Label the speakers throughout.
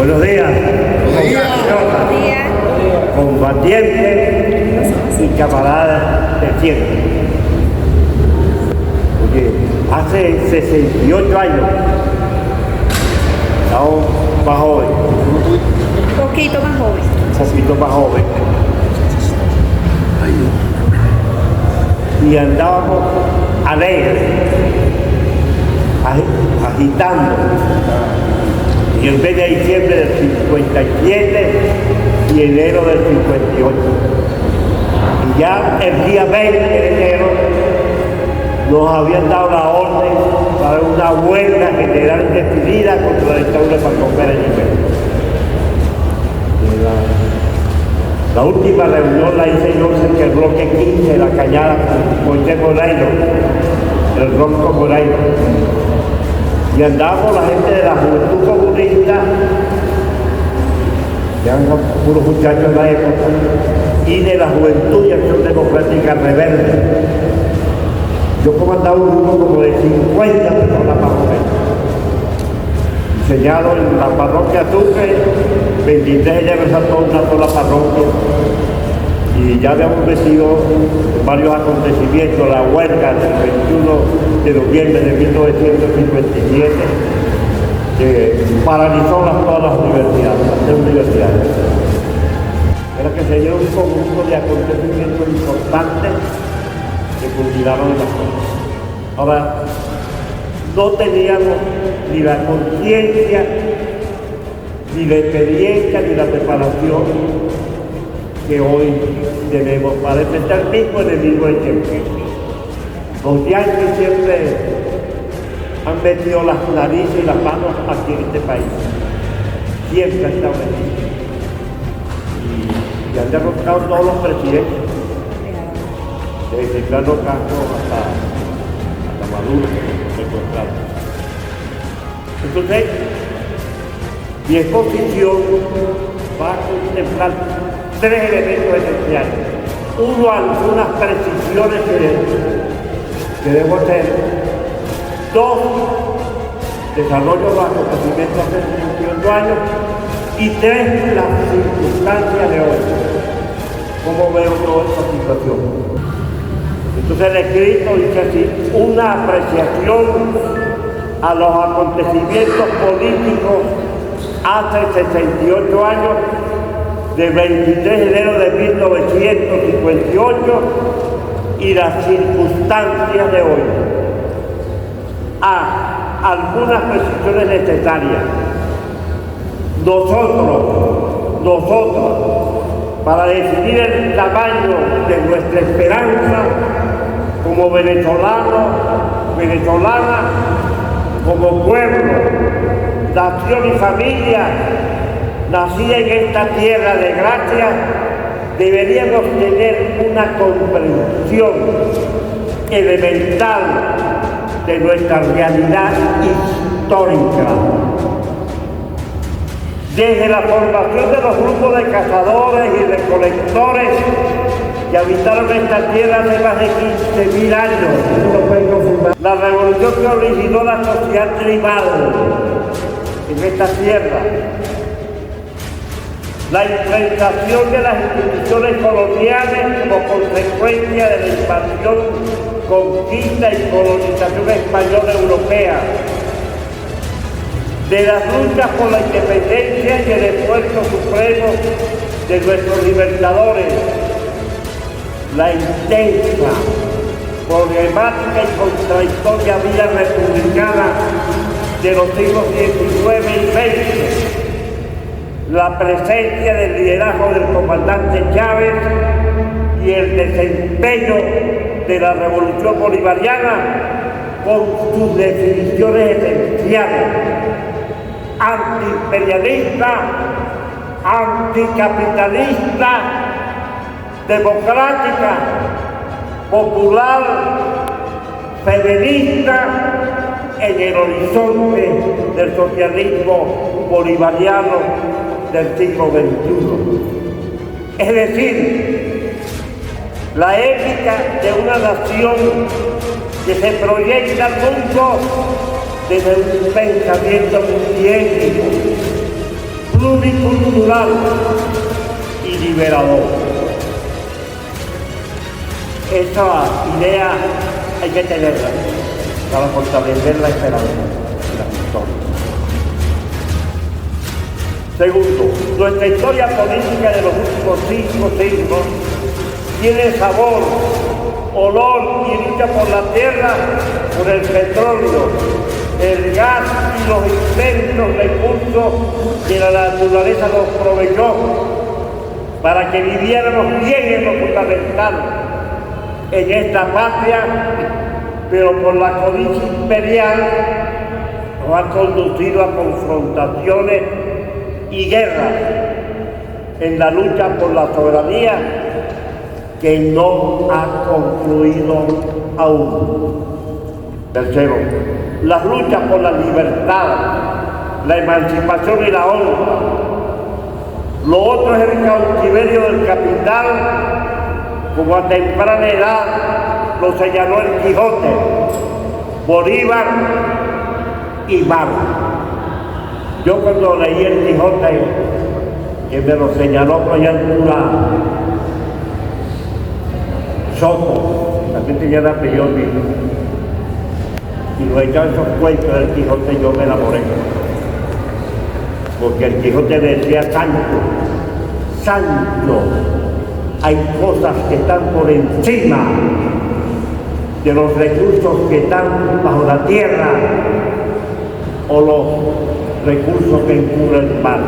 Speaker 1: Buenos días.
Speaker 2: Buenos días.
Speaker 1: Combatientes y camaradas de siempre. Porque hace 68 años, estamos más jóvenes,
Speaker 2: Poquito más joven.
Speaker 1: un poquito más jóvenes. Y andábamos alegres, agitando. Y el mes de diciembre del 57 y enero del 58. Y ya el día 20 de enero nos habían dado la orden para una huelga general indefinida contra la dictadura de Marcos Pérez Jiménez. La última reunión la hice yo en el bloque 15 de La Cañada con Moisés Moreiro, el Ronco Moreiro. Y andamos la gente de la Juventud Comunista, que eran puros muchachos de la época, y de la Juventud y Acción Democrática Rebelde. Yo comandaba un grupo como de 50 personas más o menos. Diseñado en la parroquia Sucre, 23 ya resaltó una sola parroquia. Y ya habíamos metido varios acontecimientos, la huelga del 21 de noviembre de 1957, que paralizó todas las universidades. Era que se dio un conjunto de acontecimientos importantes que culminaron en la cosas. Ahora, no teníamos ni la conciencia, ni la experiencia, ni la preparación que hoy tenemos para enfrentar el mismo enemigo en siempre. Los yanquis siempre han metido las narices y las manos aquí en este país. Siempre han estado metidos. Y han derrotado todos los presidentes. Desde Carlos Castro hasta Maduro, secuestrados. Entonces, mi exposición va a contemplar tres elementos esenciales. Uno, algunas precisiones que debo hacer. Dos, desarrollo de los acontecimientos hace 58 años. Y tres, las circunstancias de hoy. ¿Cómo veo toda esta situación? Entonces el escrito dice así: una apreciación a los acontecimientos políticos hace 68 años, del 23 de enero de 1958 y las circunstancias de hoy. Algunas precisiones necesarias. Nosotros, para definir el tamaño de nuestra esperanza como venezolanos, venezolanas, como pueblo, nación y familia, nacida en esta tierra de gracia, deberíamos tener una comprensión elemental de nuestra realidad histórica. Desde la formación de los grupos de cazadores y recolectores que habitaron esta tierra hace más de 15.000 años, la revolución que originó la sociedad tribal en esta tierra, la implementación de las instituciones coloniales como consecuencia de la invasión, conquista y colonización española europea, de las luchas por la independencia y el esfuerzo supremo de nuestros libertadores, la intensa, problemática y contradictoria vida republicana de los siglos XIX y XX, la presencia del liderazgo del comandante Chávez y el desempeño de la revolución bolivariana con sus definiciones esenciales: antiimperialista, anticapitalista, democrática, popular, feminista, en el horizonte del socialismo bolivariano del siglo XXI. Es decir, la ética de una nación que se proyecta al mundo desde un pensamiento multiétnico, pluricultural y liberador. Esa idea hay que tenerla para fortalecer la esperanza y la victoria. Segundo, nuestra historia política de los últimos 5 siglos tiene sabor, olor y lucha por la tierra, por el petróleo, el gas y los inmensos recursos que la naturaleza nos proveyó para que viviéramos bien en lo fundamental en esta patria, pero por la codicia imperial nos ha conducido a confrontaciones y guerras en la lucha por la soberanía que no ha concluido aún. Tercero, las luchas por la libertad, la emancipación y la honra. Lo otro es el cautiverio del capital, como a temprana edad lo señaló el Quijote, Bolívar y Marx. Yo cuando leí el Quijote, que me lo señaló coyuntura Soto, también tenía el apellido mismo, y lo echaba esos cuentos del Quijote, yo me enamoré. Porque el Quijote decía: Sancho, Sancho, hay cosas que están por encima de los recursos que están bajo la tierra o los recursos que encubre el mar.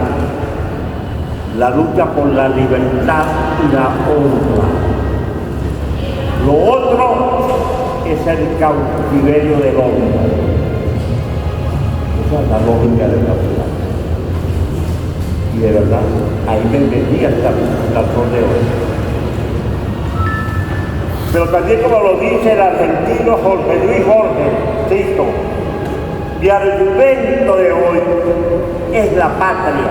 Speaker 1: La lucha por la libertad y la honra. Lo otro es el cautiverio del hombre. Esa es la lógica del cautiverio. Y de verdad, ahí me metí hasta el sol de hoy. Pero también, como lo dice el argentino Jorge Luis Borges, cito: mi argumento de hoy es la patria,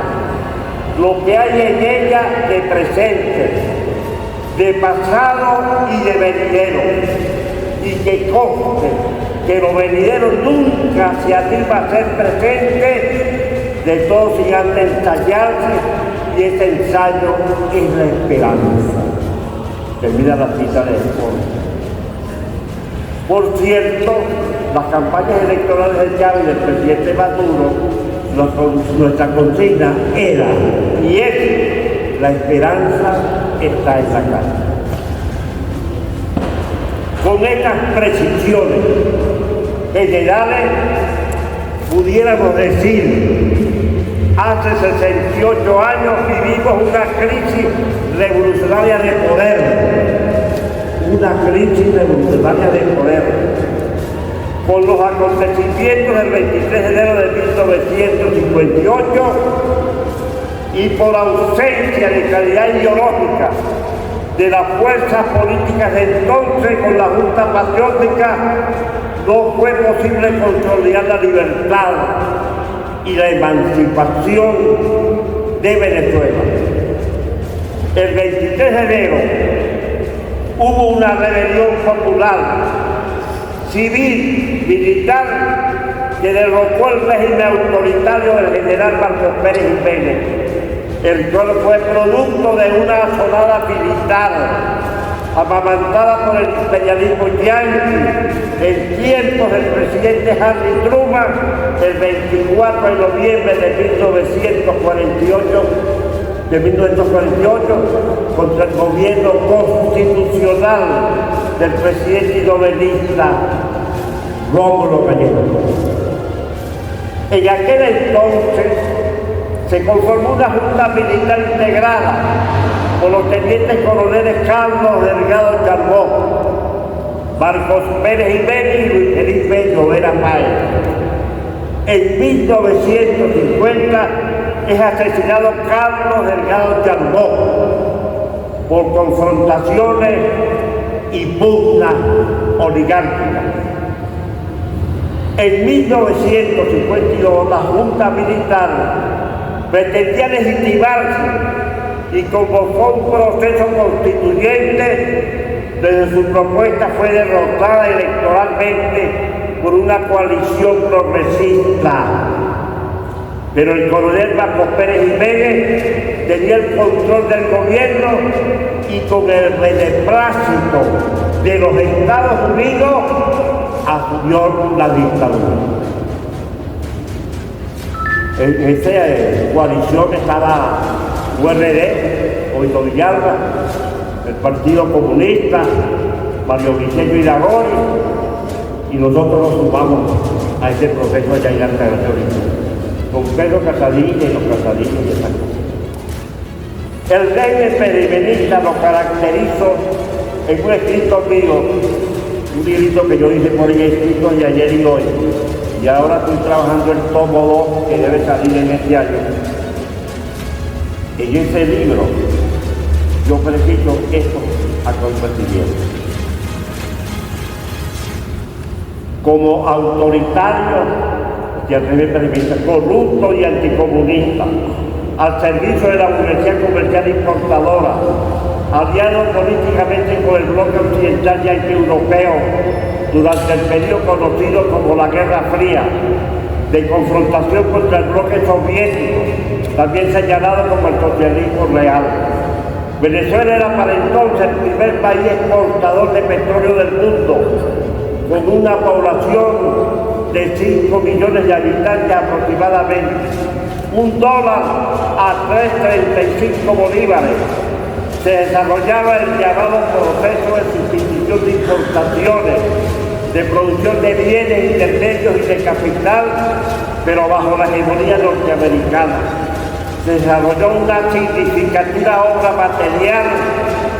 Speaker 1: lo que hay en ella de presente, de pasado y de venidero, y que conste que lo venidero nunca se anima a ser presente, de todo sin antes ensayarse, y ese ensayo es la esperanza. Termina la cita de Borges. Por cierto, las campañas electorales de Chávez y del presidente Maduro, nuestra consigna era y es: la esperanza está en la calle. Con estas precisiones generales pudiéramos decir: hace 68 años vivimos una crisis revolucionaria de poder. Una crisis revolucionaria de poder. Con los acontecimientos del 23 de enero de 1958 y por ausencia de calidad ideológica de las fuerzas políticas de entonces, con la Junta Patriótica, no fue posible consolidar la libertad y la emancipación de Venezuela. El 23 de enero hubo una rebelión popular, civil, militar, que derrocó el régimen autoritario del general Marcos Pérez Jiménez, el cual fue producto de una asonada militar amamantada por el imperialismo yanqui en tiempos del presidente Harry Truman, el 24 de noviembre de 1948, contra el gobierno constitucional del presidente novelista Rómulo Gallegos. En aquel entonces se conformó una junta militar integrada por los tenientes coroneles Carlos Delgado Charbó, Marcos Pérez Jiménez y Luis Felipe Llovera Páez. En 1950 es asesinado Carlos Delgado Charbó por confrontaciones y pugnas oligárquicas. En 1952 la Junta Militar pretendía legitimarse y convocó un proceso constituyente. Desde su propuesta fue derrotada electoralmente por una coalición progresista. Pero el coronel Marcos Pérez Jiménez tenía el control del gobierno y con el beneplácito de los Estados Unidos asumió la dictadura. En esa coalición estaba URD, Oito Villalba, el Partido Comunista, Mario Vicente Iragori, y nosotros nos sumamos a ese proceso de Yair Altagracia con Pedro Casadilla y los Casadillos y esas cosas. El régimen perimenista lo caracterizo en un escrito mío, un librito que yo hice por ahí escrito de ayer y hoy, y ahora estoy trabajando el tomo 2 que debe salir en este año. En ese libro yo preciso estos acontecimientos. Como autoritario y el régimen perimenista, corrupto y anticomunista, al servicio de la Universidad Comercial Importadora, aliado políticamente con el bloque occidental y antieuropeo durante el periodo conocido como la Guerra Fría, de confrontación contra el bloque soviético, también señalado como el socialismo real. Venezuela era para entonces el primer país exportador de petróleo del mundo, con una población de 5 millones de habitantes aproximadamente, $1 a 3,35 bolívares. Se desarrollaba el llamado proceso de sustitución de importaciones, de producción de bienes intermedios y de capital, pero bajo la hegemonía norteamericana. Se desarrolló una significativa obra material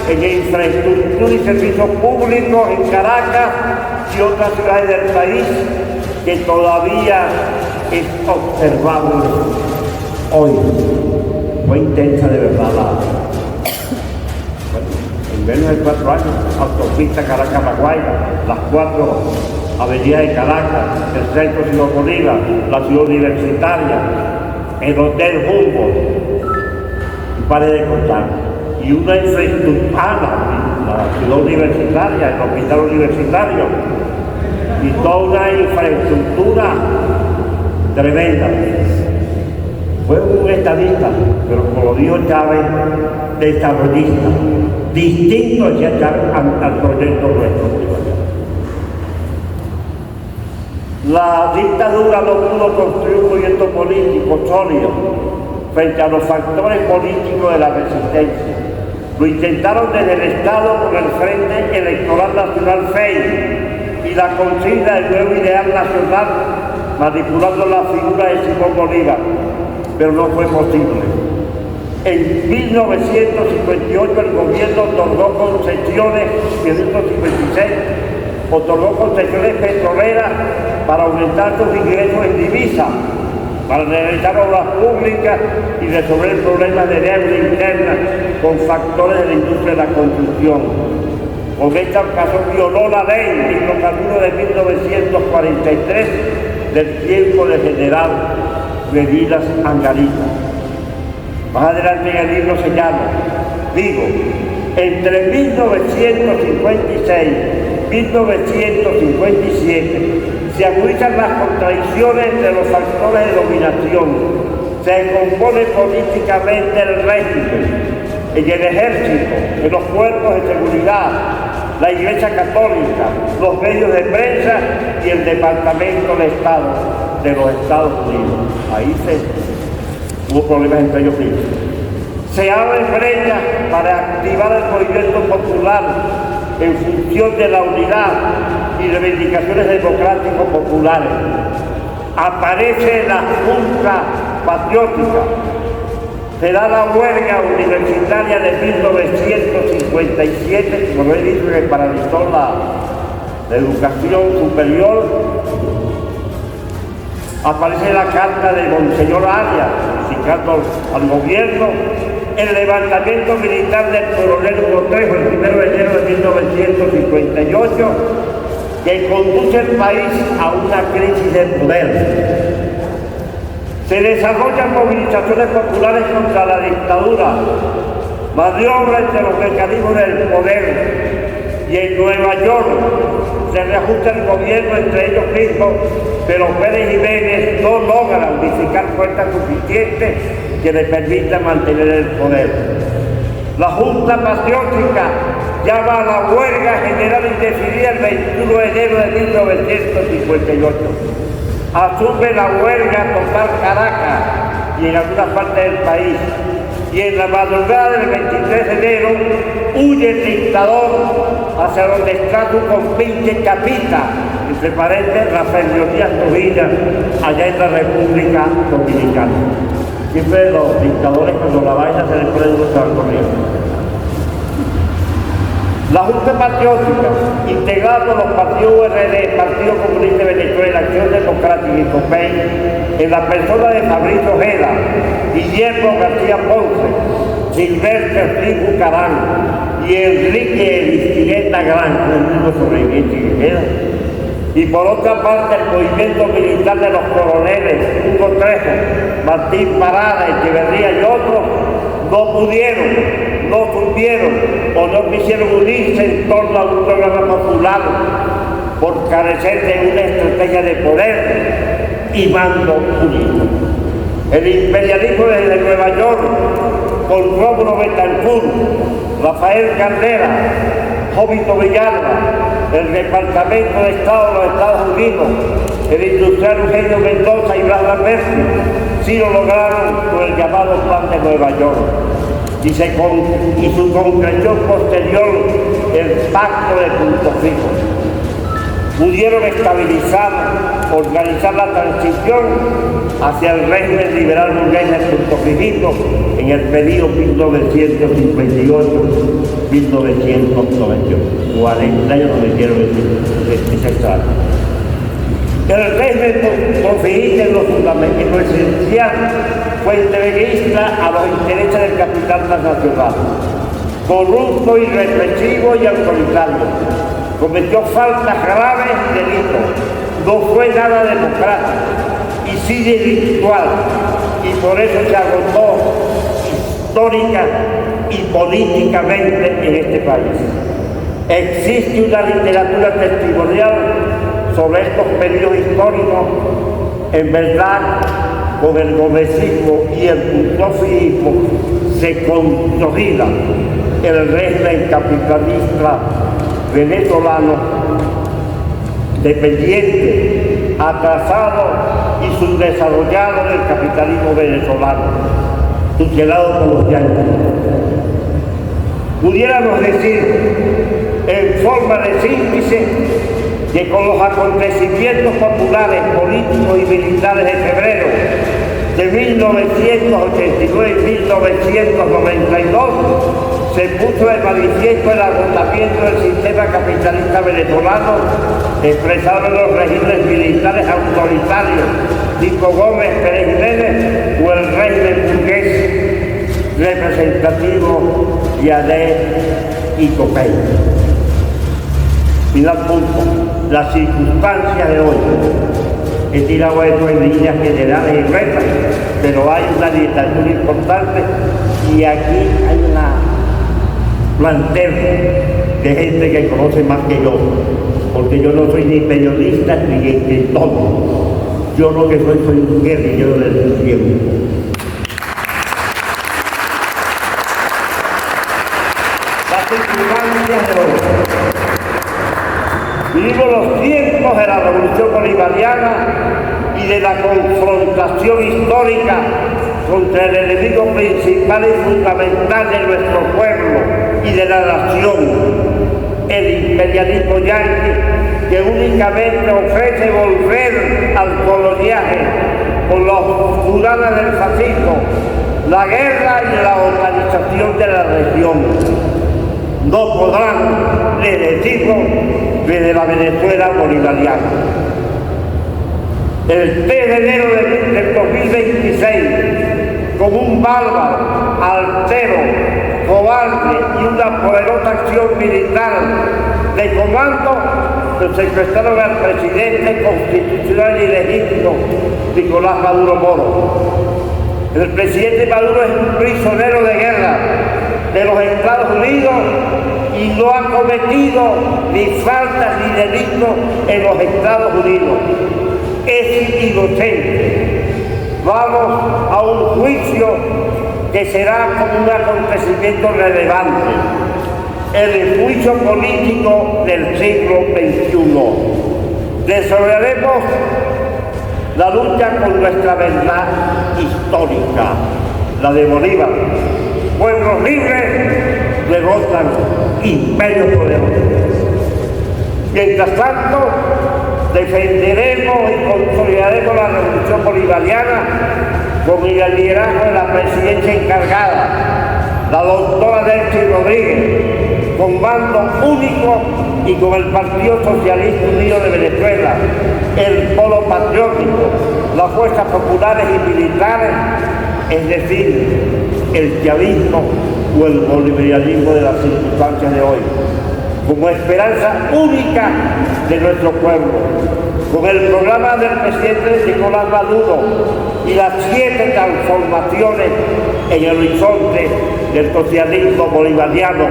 Speaker 1: en infraestructura y servicios públicos en Caracas y otras ciudades del país, que todavía es observable hoy. Fue intensa de verdad en menos de 4 años, autopista Caracas-La Guaira, las 4 avenidas de Caracas, el centro Simón Bolívar, la ciudad universitaria, el hotel Humboldt, y pare de contar. Y una infraestructura, la ciudad universitaria, el hospital universitario, y toda una infraestructura tremenda. Fue un estadista, pero como dijo Chávez, desarrollista, distinto al proyecto nuestro. La dictadura no pudo construir un movimiento político sólido frente a los factores políticos de la resistencia. Lo intentaron desde el Estado con el Frente Electoral Nacional FEI y la consigna del nuevo ideal nacional, manipulando la figura de Simón Bolívar, pero no fue posible. En 1958 el gobierno otorgó concesiones, 1956, otorgó concesiones petroleras para aumentar sus ingresos en divisa, para realizar obras públicas y resolver problemas de deuda interna con factores de la industria de la construcción. Con esta ocasión violó la ley de hidrocarburos de 1943 del tiempo del general Medidas Angarita. Más adelante en el libro señalo, entre 1956 y 1957 se agudizan las contradicciones entre los factores de dominación, se compone políticamente el régimen, en el ejército, en los cuerpos de seguridad, la Iglesia Católica, los medios de prensa y el Departamento de Estado de los Estados Unidos. Ahí hubo problemas entre ellos mismos. Se abre brecha para activar el movimiento popular en función de la unidad y reivindicaciones democráticos populares. Aparece la Junta Patriótica. Se da la huelga universitaria de 1957, como he dicho, que paralizó la educación superior. Aparece la carta de Monseñor Arias, citando al gobierno, el levantamiento militar del coronel Cortejo el 1 de enero de 1958, que conduce el país a una crisis de poder. Se desarrollan movilizaciones populares contra la dictadura, maniobra entre los mecanismos del poder, y en Nueva York se reajusta el gobierno entre ellos mismos, pero Pérez Jiménez no logra unificar fuerzas suficientes que le permitan mantener el poder. La Junta Patriótica llama a la huelga general indefinida el 21 de enero de 1958. Asume la huelga total Caracas y en algunas partes del país. Y en la madrugada del 23 de enero huye el dictador hacia donde está su compinche Capita, entre paréntesis Rafael Leonidas Trujillo, allá en la República Dominicana. Siempre los dictadores, cuando la vaina se les pone duro, se van corriendo. La Junta Patriótica, integrada por los partidos URD, Partido Comunista de Venezuela, Acción Democrática y COPEI, en la persona de Fabricio Ojeda, Guillermo García Ponce, Gilberto Ortiz Bucarán y Enrique Elizquigueta Gran, el mismo sobreviviente que queda. Y por otra parte el movimiento militar de los coroneles Hugo Trejo, Martín Parada, Echeverría y otros no pudieron, no supieron o no quisieron unirse en torno a un programa popular por carecer de una estrategia de poder y mando unido. El imperialismo desde Nueva York, con Rómulo Betancourt, Rafael Caldera, Jovito Villalba, el Departamento de Estado de los Estados Unidos, el industrial Eugenio Mendoza y Blas Lamberti, sí lo lograron con el llamado Plan de Nueva York. Y su concreción posterior, el Pacto de Punto Fijo. Pudieron estabilizar, organizar la transición hacia el régimen liberal burgués de Punto Fijito en el periodo 1958-1998. 40 años no me quiero decir exacto. El régimen Porfirista en lo fundamental, en lo esencial, fue entreguista a los intereses del capital transnacional, corrupto, irrepresivo y autoritario. Cometió faltas graves y delitos, no fue nada democrático y sí delictual, y por eso se agotó histórica y políticamente en este país. Existe una literatura testimonial sobre estos periodos históricos. En verdad, con el gomecismo y el puntofismo se consolida el régimen capitalista venezolano dependiente, atrasado y subdesarrollado del capitalismo venezolano, tutelado por los yanquis. Pudiéramos decir, en forma de síntesis, que con los acontecimientos populares, políticos y militares de febrero de 1989 y 1992, se puso de manifiesto el agotamiento del sistema capitalista venezolano, expresado en los regímenes militares autoritarios tipo Gómez, Pérez Jiménez o el régimen burgués representativo de ADE y COPEI. Final punto. Las circunstancias de hoy. He tirado esto en líneas generales y rectas, pero hay una dictadura importante y aquí hay una plantel de gente que conoce más que yo, porque yo no soy ni periodista ni escritor. Yo lo que soy un guerrillero del tiempo. Las circunstancias de hoy. Vivimos los tiempos de la Revolución Bolivariana y de la confrontación histórica contra el enemigo principal y fundamental de nuestro pueblo y de la nación, el imperialismo yanqui, que únicamente ofrece volver al coloniaje con la oscuridad del fascismo, la guerra y la organización de la región. No podrán, les decimos, desde la Venezuela bolivariana. El 3 de enero del 2026, como un bárbaro, altero, cobarde y una poderosa acción militar de comando, se secuestraron al presidente constitucional y legítimo Nicolás Maduro Moro. El presidente Maduro es un prisionero de guerra de los Estados Unidos y no ha cometido ni faltas ni delitos en los Estados Unidos. Es inocente. Vamos a un juicio que será como un acontecimiento relevante, el juicio político del siglo XXI. Desarrollaremos la lucha con nuestra verdad histórica, la de Bolívar. Pueblos libres derrotan imperios poderosos. Mientras tanto, defenderemos y consolidaremos la revolución bolivariana con el liderazgo de la presidencia encargada, la doctora Delcy Rodríguez, con mando único y con el Partido Socialista Unido de Venezuela, el Polo Patriótico, las fuerzas populares y militares, es decir, el chavismo o el bolivarianismo de las circunstancias de hoy, como esperanza única de nuestro pueblo, con el programa del presidente Nicolás Maduro y las 7 transformaciones en el horizonte del socialismo bolivariano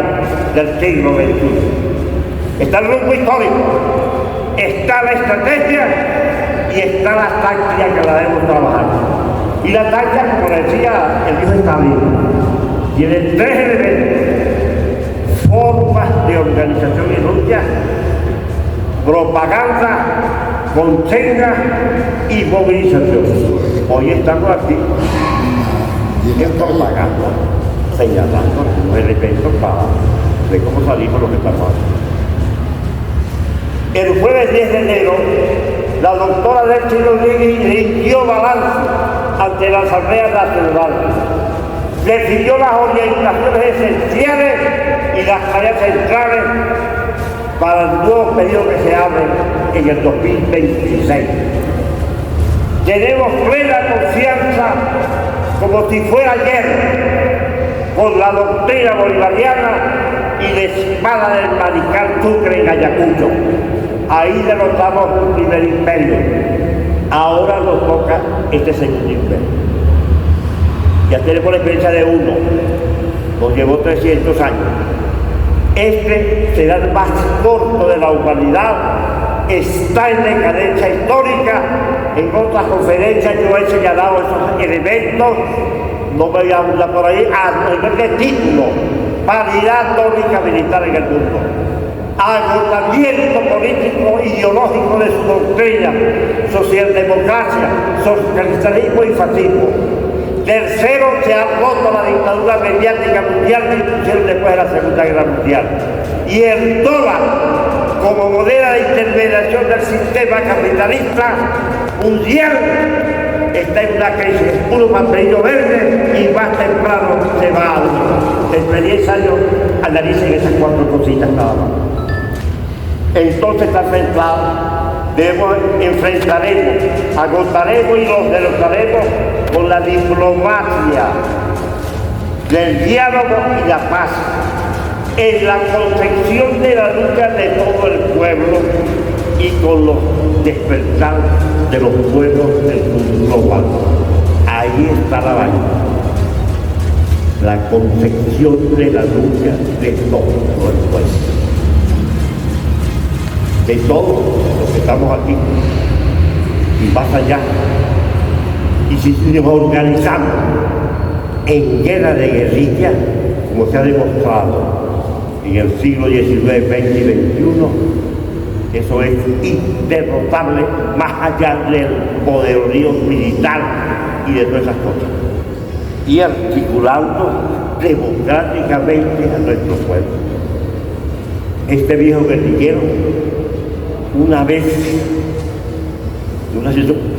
Speaker 1: del siglo XXI. Está el rumbo histórico, está la estrategia y está la táctica que la debemos trabajar. Y la táctica, como decía el viejo Stalin, tiene 3 elementos: formas de organización y lucha, propaganda, consigna y movilización. Hoy estamos aquí en propaganda, señalando los elementos para ver cómo salimos los que estamos aquí. El jueves 10 de enero, la doctora Delcy Rodríguez rindió balance ante la Asamblea Nacional. Definió las orientaciones esenciales y las tareas centrales para el nuevo periodo que se abre en el 2026. Tenemos plena confianza, como si fuera ayer, con la doctrina bolivariana y la espada del mariscal Sucre en Ayacucho. Ahí derrotamos un primer imperio. Ahora nos toca este segundo imperio. Ya tenemos la experiencia de uno, nos llevó 300 años. Este será el más corto de la humanidad, está en decadencia histórica. En otras conferencias yo he señalado esos elementos, no me voy a hablar por ahí, a nivel de título: paridad tónica militar en el mundo, agotamiento político ideológico de su doctrina, socialdemocracia, socialismo y fascismo. Tercero, se ha roto la dictadura mediática mundial que impusieron después de la Segunda Guerra Mundial. Y el dólar, como moneda de intermediación del sistema capitalista mundial, está en una crisis. Uno papelillo verde y más temprano se va a uno. Entre 10 años analicen esas 4 cositas nada más. Entonces está centrado. Enfrentaremos, agotaremos y los derrotaremos con la diplomacia del diálogo y la paz, en la concepción de la lucha de todo el pueblo y con los despertar de los pueblos del mundo global. Ahí está la vaina, la concepción de la lucha de todo el pueblo, de todos los que estamos aquí y más allá. Y si nos organizamos en guerra de guerrilla, como se ha demostrado en el siglo XIX, XX y XXI, eso es inderrotable, más allá del poderío militar y de todas esas cosas. Y articulando democráticamente a nuestro pueblo. Este viejo guerrillero, una vez, en una situación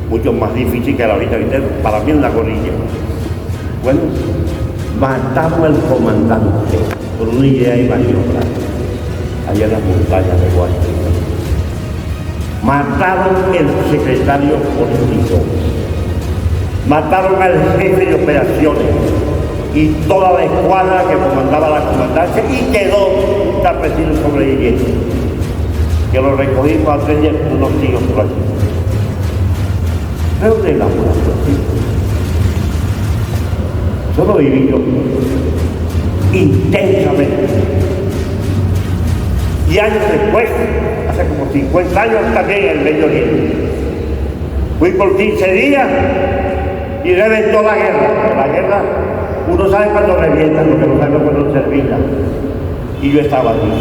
Speaker 1: mucho más difícil que la ahorita, para mí en la guerrilla, bueno, matamos al comandante por una idea de maniobra allá en las montañas de Washington. Mataron el secretario político, mataron al jefe de operaciones y toda la escuadra que comandaba la comandancia, y quedó un campesino sobreviviente, que lo recogimos a 3 días con unos tíos por aquí. Pero de la yo lo viví yo intensamente. Y años después, hace como 50 años, también en el Medio Oriente. Fui por 15 días y reventó la guerra. La guerra, uno sabe cuando revienta, lo que no sabe cuando termina. Y yo estaba allí.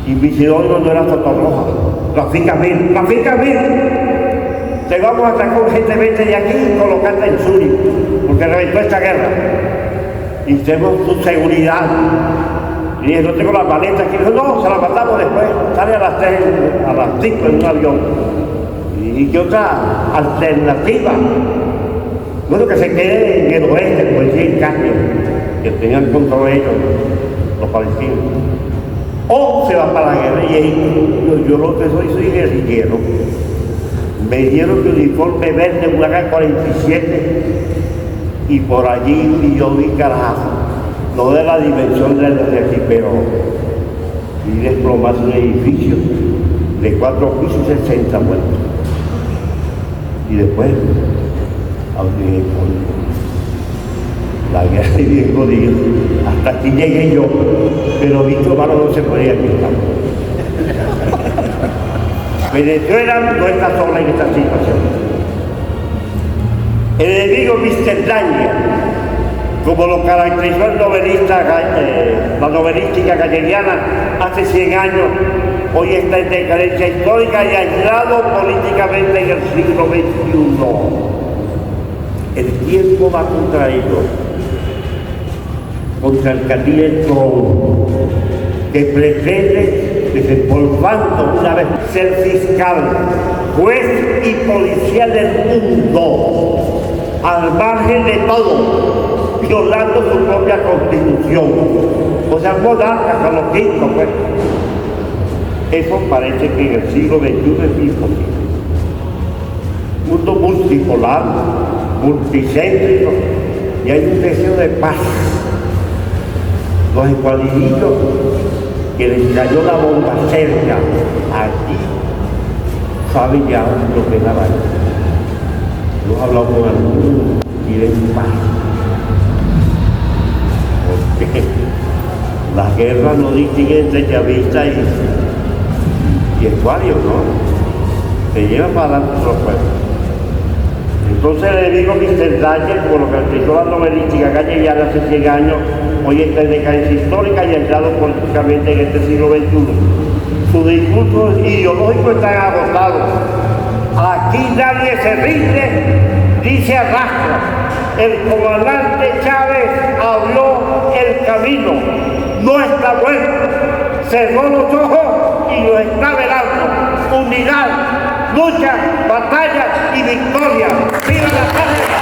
Speaker 1: Y mi sinónimo no era Sotorroja, Rafika Mir. Te vamos a sacar urgentemente de aquí y colocarte en Zúrich, porque reventó esta guerra. Y tenemos tu seguridad. Y dije, no tengo las maletas aquí. Dijo, no, se las matamos después. Sale a las 3, a las 5 en un avión. ¿Y qué otra alternativa? Bueno, que se quede en el oeste, pues sí, en Caspio, que tenían control ellos, los palestinos. O se va para la guerra. Y yo lo que soy guerrillero. Me dieron mi uniforme verde, una K-47, y por allí yo vi carajo, no de la dimensión de aquí, pero vi desplomarse un edificio de 4 pisos y 60 muertos. Y después, aunque la guerra y bien jodido, hasta aquí llegué yo, pero Víctor Maro no se podía quitar. Venezuela no está sola en esta situación. El enemigo Mr. Daña, como lo caracterizó el novelista, la novelística galleriana hace 100 años, hoy está en decadencia histórica y aislado políticamente en el siglo XXI. El tiempo va contra ellos, contra el candidato trono, que pretende, desempolvando una vez, ser fiscal, juez y policía del mundo, al margen de todo, violando su propia constitución. O sea, monarcas a los quintos, pues. Eso parece que en el siglo XXI es imposible. Mundo multipolar, multicéntrico, y hay un deseo de paz. Los escuadrillitos que les cayó la bomba cerca, aquí, saben ya lo que es la vaina. Yo he hablado con algunos y quieren paz. Porque las guerras no distinguen entre chavistas y escuadrios, ¿no? Se llevan para adelante los pueblos. Entonces le digo a Mr. Dyer, como lo caracterizó la novelística galleriana hace 100 años, hoy está en decadencia histórica y aislado políticamente en este siglo XXI. Sus discursos ideológicos están agotados. Aquí nadie se rinde, dice arrastra. El comandante Chávez abrió el camino, no está muerto, cerró los ojos y lo está velando. Unidad, lucha, batalla y victoria. ¡Viva la patria!